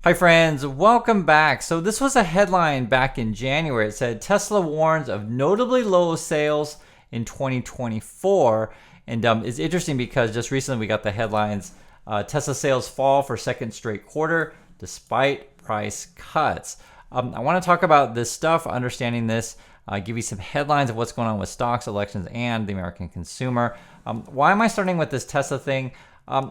Hi friends, welcome back. So this was a headline back in January. It said Tesla warns of notably low sales in 2024. And it's interesting because just recently we got the headlines, Tesla sales fall for second straight quarter despite price cuts. I want to talk about this stuff, understanding this, give you some headlines of what's going on with stocks, elections, and the American consumer. Why am I starting with this Tesla thing?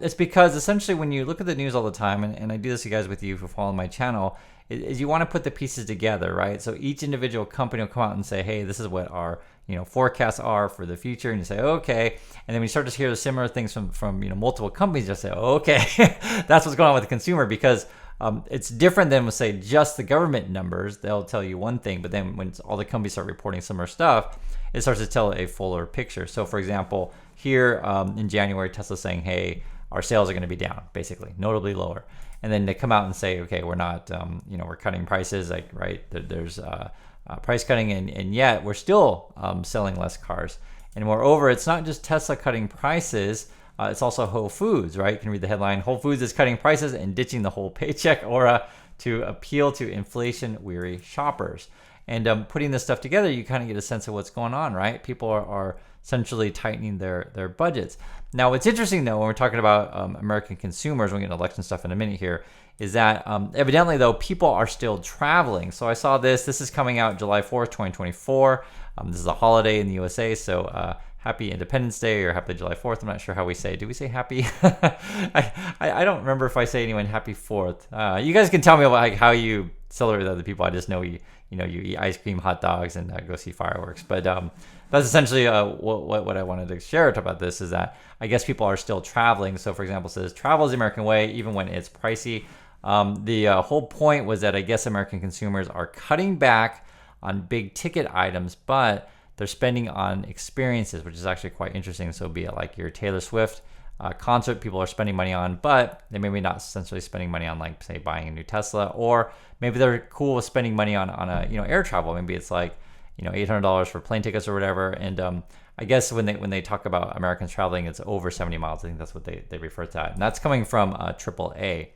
It's because essentially when you look at the news all the time, and I do this, you guys, with you for following my channel, is you want to put the pieces together, right? So each individual company will come out and say, hey, this is what our forecasts are for the future, and you say, okay. And then when you start to hear similar things from multiple companies, just say, okay, that's what's going on with the consumer, because it's different than, say, just the government numbers. They'll tell you one thing, but then when all the companies start reporting similar stuff, it starts to tell a fuller picture. So for example, here in January, Tesla's saying, hey, our sales are going to be down, basically, notably lower. And then they come out and say, okay, we're not, we're cutting prices, like, right? There's price cutting, and yet we're still selling less cars. And moreover, it's not just Tesla cutting prices, it's also Whole Foods, right? You can read the headline, Whole Foods is cutting prices and ditching the whole paycheck aura to appeal to inflation-weary shoppers. And putting this stuff together, you kind of get a sense of what's going on, right? People are essentially tightening their budgets. Now, what's interesting, though, when we're talking about American consumers, we'll get into election stuff in a minute here, is that evidently, though, people are still traveling. So I saw this. This is coming out July 4th, 2024. This is a holiday in the USA, so happy Independence Day or happy July 4th. I'm not sure how we say. Do we say happy? I don't remember if I say anyone happy 4th. You guys can tell me about how you celebrate with other people. I just know you eat ice cream, hot dogs, and go see fireworks. But that's essentially what I wanted to share about this, is that I guess people are still traveling. So, for example, it says travel is the American way, even when it's pricey. The whole point was that I guess American consumers are cutting back on big ticket items, but they're spending on experiences, which is actually quite interesting. So be it like your Taylor Swift concert, people are spending money on, but they maybe not essentially spending money on, like, say, buying a new Tesla, or maybe they're cool with spending money on a air travel. Maybe it's like $800 for plane tickets or whatever. And I guess when they talk about Americans traveling, it's over 70 miles. I think that's what they refer to that, and that's coming from AAA.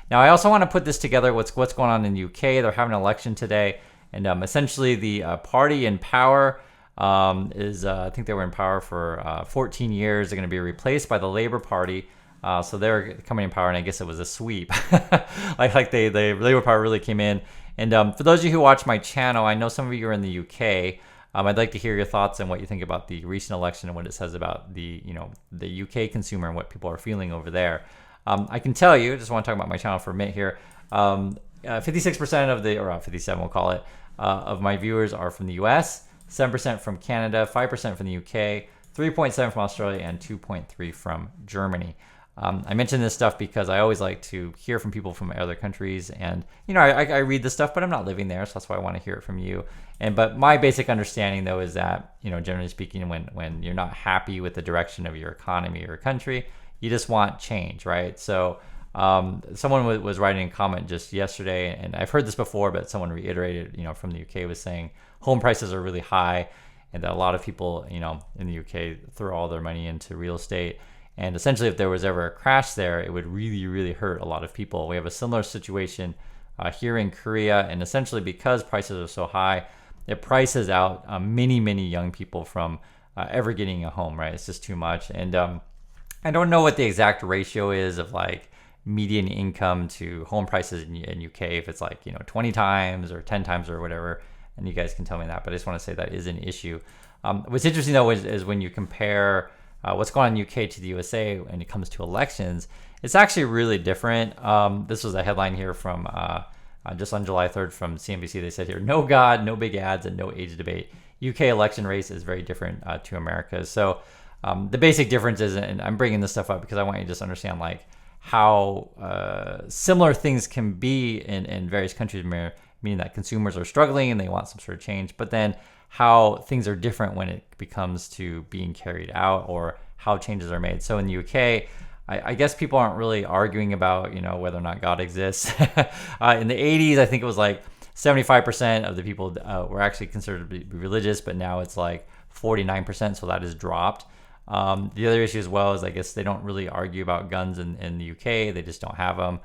Now, I also want to put this together. What's going on in the UK? They're having an election today, and essentially the party in power is I think they were in power for 14 years. They're going to be replaced by the Labour Party. So they're coming in power, and I guess it was a sweep. like the Labour Party really came in. And for those of you who watch my channel, I know some of you are in the UK. I'd like to hear your thoughts on what you think about the recent election and what it says about the UK consumer and what people are feeling over there. I can tell you, just want to talk about my channel for a minute here. 56% of or 57, we'll call it, of my viewers are from the US. 7% from Canada, 5% from the UK, 3.7% from Australia, and 2.3% from Germany. I mention this stuff because I always like to hear from people from other countries, and I read this stuff, but I'm not living there, so that's why I want to hear it from you. But my basic understanding, though, is that generally speaking, when you're not happy with the direction of your economy or country, you just want change, right? So someone was writing a comment just yesterday, and I've heard this before, but someone reiterated, from the UK, was saying home prices are really high, and that a lot of people, in the UK throw all their money into real estate. And essentially, if there was ever a crash there, it would really, really hurt a lot of people. We have a similar situation here in Korea, and essentially because prices are so high, it prices out many, many young people from ever getting a home, right? It's just too much. And I don't know what the exact ratio is of like median income to home prices in UK, if it's like 20 times or 10 times or whatever, and you guys can tell me that, but I just want to say that is an issue. What's interesting, though, is when you compare what's going on in UK to the USA when it comes to elections, it's actually really different. This was a headline here from just on July 3rd from CNBC. They said here, no God, no big ads, and no age debate. UK election race is very different to America. So the basic difference is, and I'm bringing this stuff up because I want you to just understand like how similar things can be in various countries, meaning that consumers are struggling and they want some sort of change, but then how things are different when it becomes to being carried out or how changes are made. So in the UK, I guess people aren't really arguing about, whether or not God exists. In the 80s, I think it was like 75% of the people were actually considered to be religious, but now it's like 49%, so that has dropped. The other issue as well is I guess they don't really argue about guns in the UK. They just don't have them.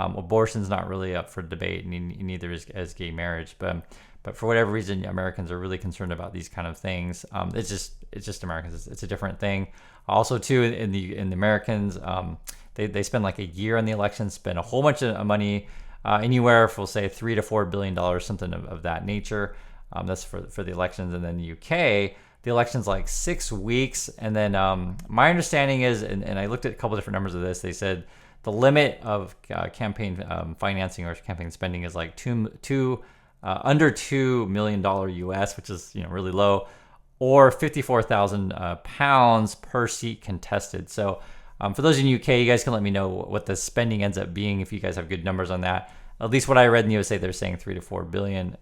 Abortion's not really up for debate, and neither is gay marriage. But for whatever reason, Americans are really concerned about these kind of things. It's just Americans. It's a different thing. Also, too, in the Americans, they spend like a year on the election, spend a whole bunch of money, anywhere for, say, $3 to $4 billion, something of that nature. That's for the elections. And then the UK, the election's like 6 weeks. And then my understanding is, and I looked at a couple different numbers of this, they said the limit of campaign financing or campaign spending is like under $2 million US, which is really low, or 54,000 pounds per seat contested. So for those in the UK, you guys can let me know what the spending ends up being if you guys have good numbers on that. At least what I read in the USA, they're saying 3 to 4 billion.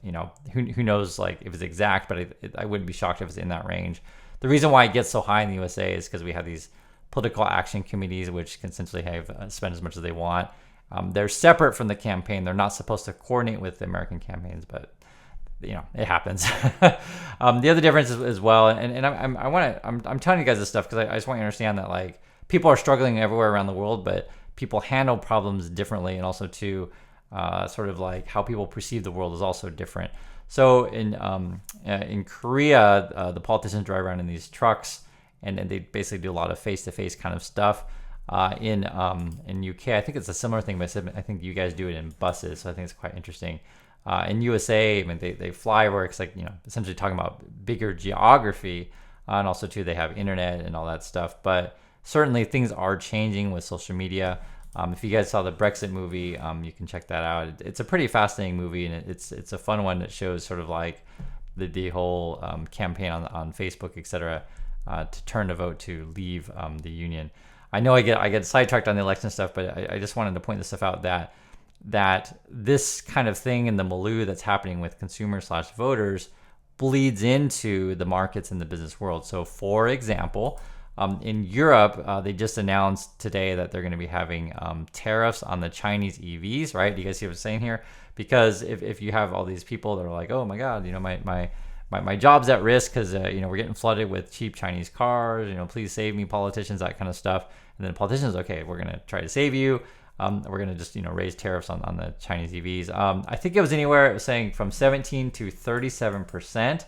Who knows like if it's exact, but I wouldn't be shocked if it's in that range. The reason why it gets so high in the USA is because we have these political action committees, which can essentially have spend as much as they want. They're separate from the campaign. They're not supposed to coordinate with the American campaigns, but it happens. The other difference is, as well, and I'm telling you guys this stuff because I just want you to understand that like people are struggling everywhere around the world, but people handle problems differently, and also too, sort of like how people perceive the world is also different. So in Korea, the politicians drive around in these trucks, and they basically do a lot of face-to-face kind of stuff. In UK, I think it's a similar thing, but I think you guys do it in buses, so I think it's quite interesting. In USA, I mean, they fly where it's like, essentially talking about bigger geography, and also too, they have internet and all that stuff. But certainly things are changing with social media. If you guys saw the Brexit movie, you can check that out. It's a pretty fascinating movie, and it's a fun one that shows sort of like the whole campaign on Facebook, etc., to turn the vote to leave the union. I know I get sidetracked on the election stuff, but I just wanted to point this stuff out that this kind of thing in the milieu that's happening with consumers/voters bleeds into the markets in the business world. So, for example, in Europe, they just announced today that they're going to be having tariffs on the Chinese EVs, right? Do you guys see what I'm saying here? Because if you have all these people that are like, oh my God, my job's at risk because we're getting flooded with cheap Chinese cars, please save me, politicians, that kind of stuff. And then politicians, okay, we're going to try to save you. We're going to just raise tariffs on the Chinese EVs. I think it was anywhere, it was saying from 17 to 37%.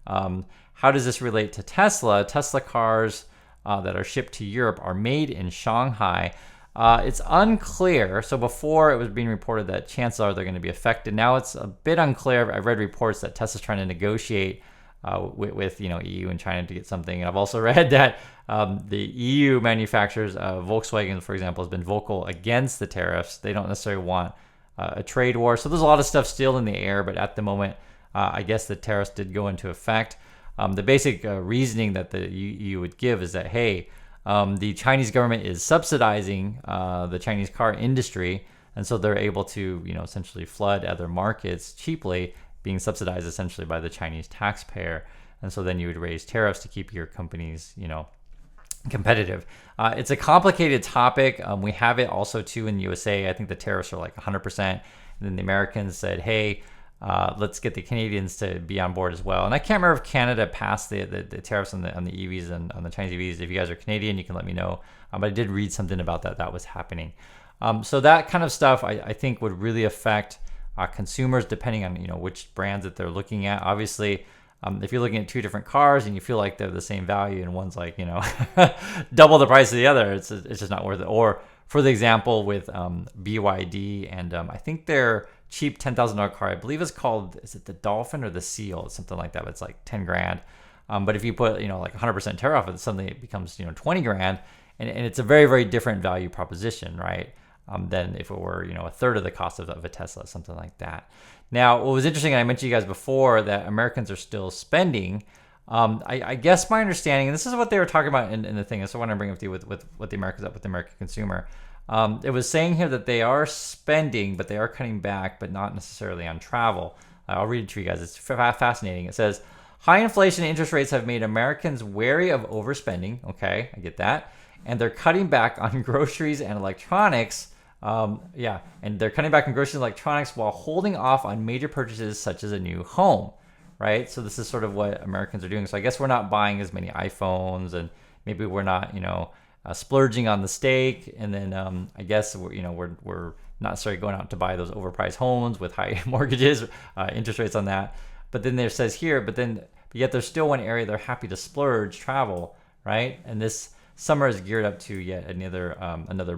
How does this relate to Tesla? Tesla cars that are shipped to Europe are made in Shanghai. It's unclear. So before it was being reported that chances are they're going to be affected. Now it's a bit unclear. I've read reports that Tesla's trying to negotiate with EU and China to get something. And I've also read that the EU manufacturers, Volkswagen, for example, has been vocal against the tariffs. They don't necessarily want a trade war. So there's a lot of stuff still in the air. But at the moment, I guess the tariffs did go into effect. The basic reasoning that the EU would give is that, hey, the Chinese government is subsidizing the Chinese car industry, and so they're able to, essentially flood other markets cheaply, being subsidized essentially by the Chinese taxpayer. And so then you would raise tariffs to keep your companies, competitive. It's a complicated topic. We have it also too in the USA. I think the tariffs are like 100%. And then the Americans said, hey, let's get the Canadians to be on board as well. And I can't remember if Canada passed the tariffs on the EVs and on the Chinese EVs. If you guys are Canadian, you can let me know. But I did read something about that was happening. So that kind of stuff I think would really affect consumers depending on which brands that they're looking at. Obviously, if you're looking at two different cars and you feel like they're the same value and one's like double the price of the other, it's just not worth it. Or for the example with BYD and I think their cheap $10,000 car, I believe is it the Dolphin or the Seal? It's something like that, but it's like 10 grand. But if you put like 100% tariff off, suddenly it becomes 20 grand, and it's a very, very different value proposition, right? Than if it were a third of the cost of a Tesla, something like that. Now, what was interesting, and I mentioned to you guys before that Americans are still spending. I guess my understanding, and this is what they were talking about in the thing, so I want to bring up to you with what the Americans up with the American consumer. It was saying here that they are spending, but they are cutting back, but not necessarily on travel. I'll read it to you guys. It's fascinating. It says, high inflation and interest rates have made Americans wary of overspending. Okay, I get that. And they're cutting back on groceries and electronics. And they're cutting back on groceries and electronics while holding off on major purchases such as a new home, right? So this is sort of what Americans are doing. So I guess we're not buying as many iPhones, and maybe we're not, splurging on the steak, and then I guess we're not necessarily going out to buy those overpriced homes with high mortgages, interest rates on that. But then there says here, but yet there's still one area they're happy to splurge, travel, right? And this summer is geared up to yet another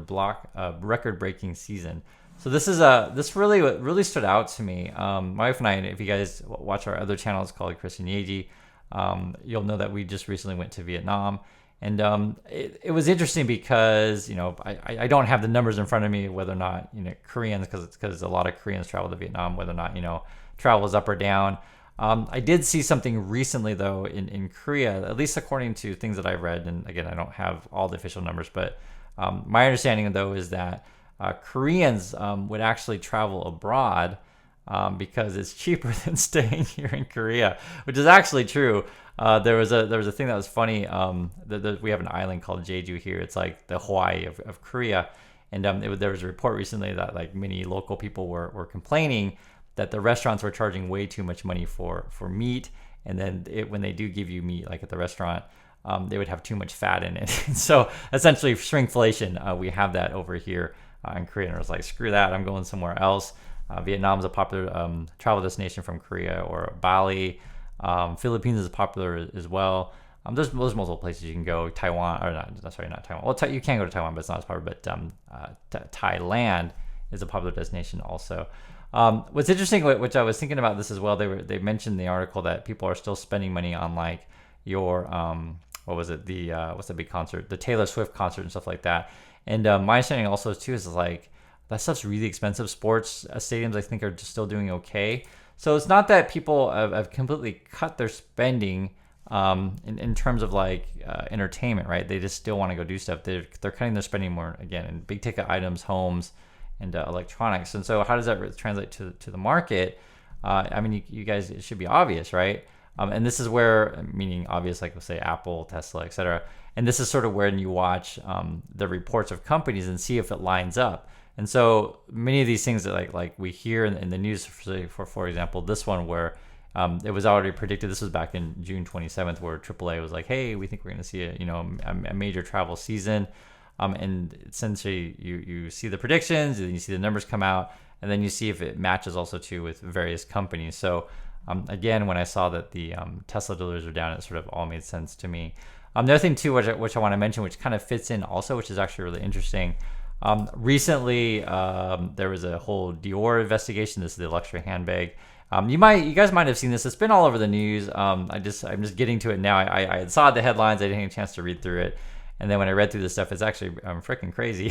record-breaking season. So this really stood out to me. My wife and I, if you guys watch our other channels called Chris and Yeji, you'll know that we just recently went to Vietnam. And it was interesting because, I don't have the numbers in front of me, whether or not, Koreans, because a lot of Koreans travel to Vietnam, whether or not, travel is up or down. I did see something recently, though, in Korea, at least according to things that I've read. And again, I don't have all the official numbers, but my understanding, though, is that Koreans would actually travel abroad because it's cheaper than staying here in Korea, which is actually true. There was a thing that was funny. We have an island called Jeju here. It's like the Hawaii of Korea, and there was a report recently that like many local people were complaining that the restaurants were charging way too much money for meat, and then when they do give you meat, like at the restaurant, they would have too much fat in it. So essentially, shrinkflation. We have that over here in Korea, and I was like, screw that, I'm going somewhere else. Vietnam is a popular travel destination from Korea, or Bali. Philippines is popular as well. There's multiple places you can go. Taiwan, or not Taiwan. Well, you can go to Taiwan, but it's not as popular. But Thailand is a popular destination also. What's interesting, which I was thinking about this as well, they mentioned in the article that people are still spending money on like your what was it, what's the big concert, the Taylor Swift concert and stuff like that. And my understanding also too is like that stuff's really expensive. Sports stadiums, I think, are just still doing okay. So it's not that people have completely cut their spending in terms of like entertainment, right? They just still want to go do stuff. They're cutting their spending more, again, in big ticket items, homes, and electronics. And so how does that translate to the market? I mean, you guys, it should be obvious, right? And this is where, meaning obvious, like we'll say Apple, Tesla, etc. And this is sort of when you watch the reports of companies and see if it lines up. And so many of these things that like we hear in the news, for example, this one where it was already predicted. This was back in June 27th, where AAA was like, "Hey, we think we're going to see a major travel season," and essentially you see the predictions, and you see the numbers come out, and then you see if it matches also too with various companies. So again, when I saw that the Tesla deliveries were down, it sort of all made sense to me. The other thing too, which I want to mention, which kind of fits in also, which is actually really interesting. Recently, there was a whole Dior investigation. This is the luxury handbag. You guys might have seen this. It's been all over the news. I'm just getting to it now. I saw the headlines. I didn't get a chance to read through it, and then when I read through this stuff, it's actually freaking crazy.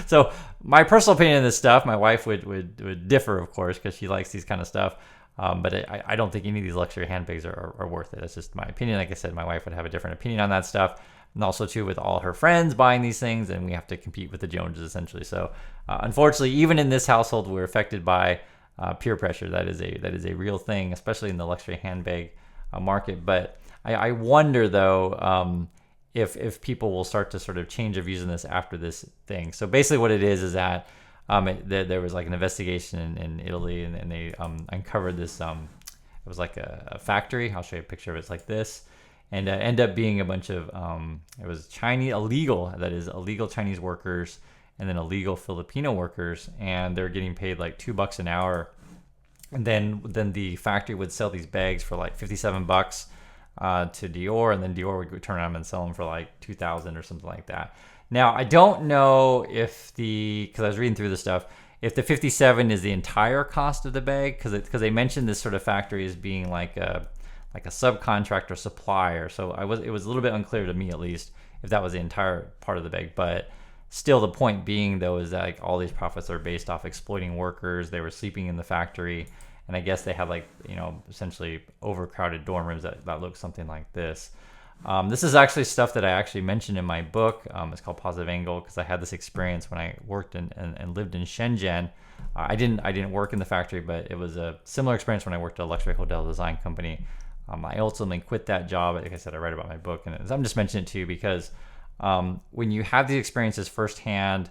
So my personal opinion on this stuff, my wife would differ, of course, because she likes these kind of stuff. But I don't think any of these luxury handbags are worth it. That's just my opinion. Like I said, my wife would have a different opinion on that stuff. And also too, with all her friends buying these things, and we have to compete with the Joneses essentially. So unfortunately, even in this household, we're affected by peer pressure. That is a real thing, especially in the luxury handbag market. But I wonder though if people will start to sort of change their views on this after this thing. So basically, what it is that there was like an investigation in Italy, and they uncovered this. It was like a factory. I'll show you a picture of it. It's like this. And end up being a bunch of it was illegal Chinese workers, and then illegal Filipino workers, and they're getting paid like $2 an hour, and then the factory would sell these bags for like $57 to Dior, and then Dior would turn around and sell them for like $2,000 or something like that. Now I don't know if because I was reading through the stuff, if the 57 is the entire cost of the bag, because they mentioned this sort of factory as being like a subcontractor supplier. So it was a little bit unclear to me, at least, if that was the entire part of the bag. But still, the point being though is that like all these profits are based off exploiting workers. They were sleeping in the factory, and I guess they had like essentially overcrowded dorm rooms that look something like this. This is actually stuff that I actually mentioned in my book. It's called Positive Angle, because I had this experience when I worked and lived in Shenzhen. I didn't work in the factory, but it was a similar experience when I worked at a luxury hotel design company. I ultimately quit that job. Like I said, I write about my book, and I'm just mentioning it too because when you have these experiences firsthand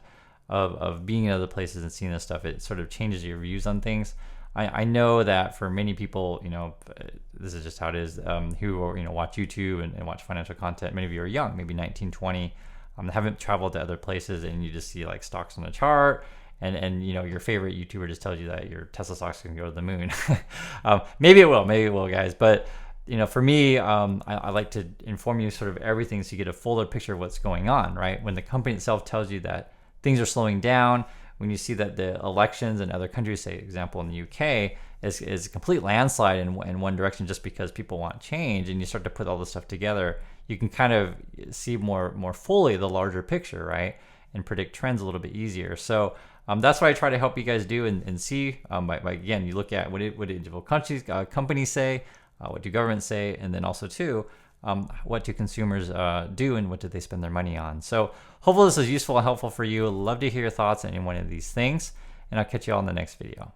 of being in other places and seeing this stuff, it sort of changes your views on things. I know that for many people, this is just how it is, who watch YouTube and watch financial content. Many of you are young, maybe 19, 20, haven't traveled to other places, and you just see like stocks on the chart, and you know, your favorite YouTuber just tells you that your Tesla stock's gonna go to the moon. Maybe it will, guys. But you know, for me, I like to inform you sort of everything so you get a fuller picture of what's going on, right? When the company itself tells you that things are slowing down, when you see that the elections in other countries, say example in the UK, is a complete landslide in one direction just because people want change, and you start to put all this stuff together, you can kind of see more fully the larger picture, right? And predict trends a little bit easier. So that's what I try to help you guys do and see. By again, you look at what individual countries, companies say, what do governments say, and then also too, what do consumers do and what do they spend their money on. So hopefully this is useful and helpful for you. Love to hear your thoughts on any one of these things, and I'll catch you all in the next video.